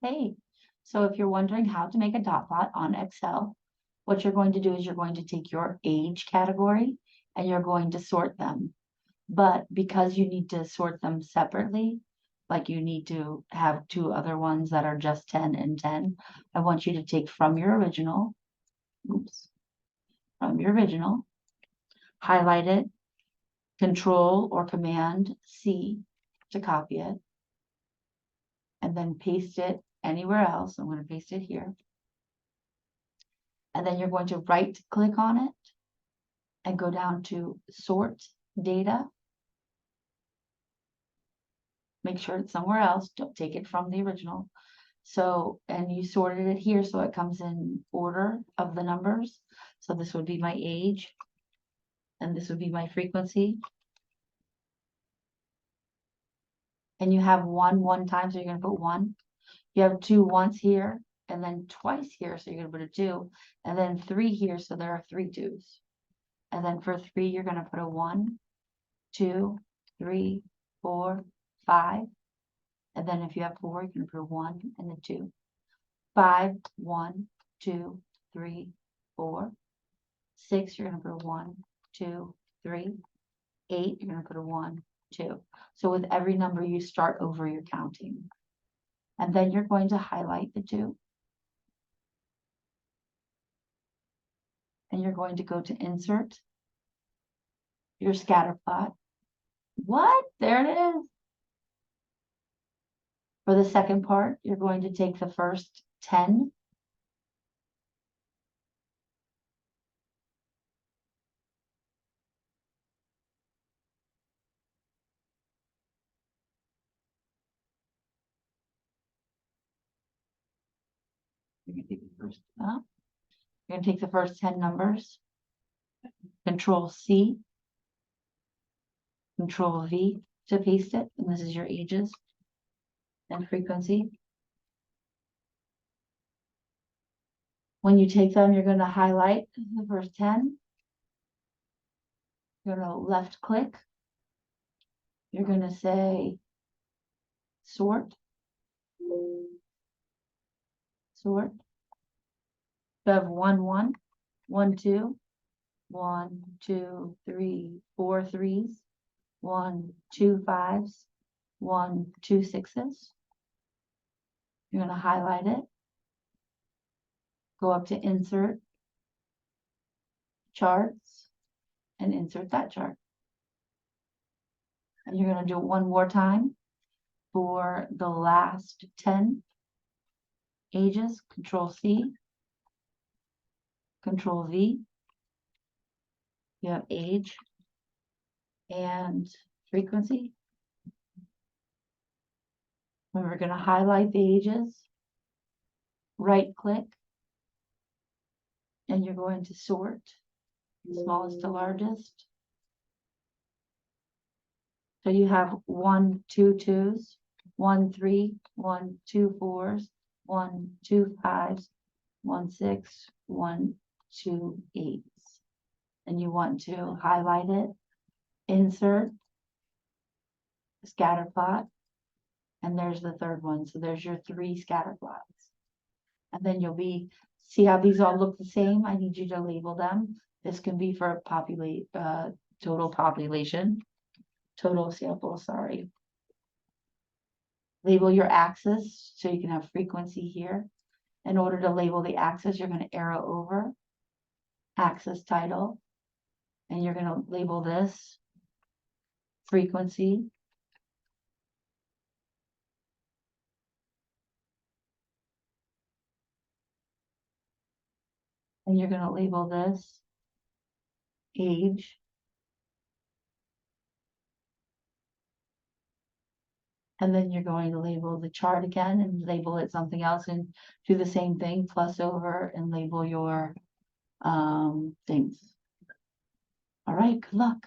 Hey, so if you're wondering how to make a dot plot on Excel, what you're going to do is you're going to take your age category and you're going to sort them. But because you need to sort them separately, like you need to have two other ones that are just 10 and 10, I want you to take from your original, highlight it, Control or Command C to copy it, and then paste it anywhere else. I'm going to paste it here. And then you're going to right click on it and go down to Sort Data. Make sure it's somewhere else. Don't take it from the original. So, and you sorted it here so it comes in order of the numbers. So this would be my age, and this would be my frequency. And you have one time, so you're going to put 1. You have 2 once here, and then twice here, so you're going to put a 2, and then 3 here, so there are 3 2s. And then for 3, you're going to put a 1, 2, 3, 4, 5. And then if you have 4, you can put a 1 and a 2. 5, 1, 2, 3, 4. 6, you're going to put a 1, 2, 3. 8, you're going to put a 1, 2. So with every number, you start over your counting. And then you're going to highlight the 2. And you're going to go to Insert, your scatter plot. What? There it is. For the second part, you're going to take the first 10. You're going to take the first, you're going to take the first 10 numbers, Control C, Control V to paste it, and this is your ages and frequency. When you take them, you're going to highlight the first 10. You're going to left click. You're going to say sort. Sort. You have 1, 1, 1, 2, 1, 2, 3, 4 3s, 1, 2 5s, 1, 2 6s. You're going to highlight it. Go up to Insert, Charts, and insert that chart. And you're going to do it one more time for the last 10 ages. Control C, Control V. You have age and frequency. And we're going to highlight the ages, right click, and you're going to sort smallest to largest. So you have 1, 2 2s, 1 3, 1 2 4s, 1 2 5s, 1 6, 1 2 8s. And you want to highlight it, insert, scatter plot, and there's the third one. So there's your 3 scatter plots. And then you'll see how these all look the same. I need you to label them. This can be for total population, total sample, sorry. Label your axis so you can have frequency here. In order to label the axis, you're going to arrow over, axis title, and you're going to label this frequency. And you're going to label this age. And then you're going to label the chart again and label it something else and do the same thing, plus over and label your things. All right, good luck.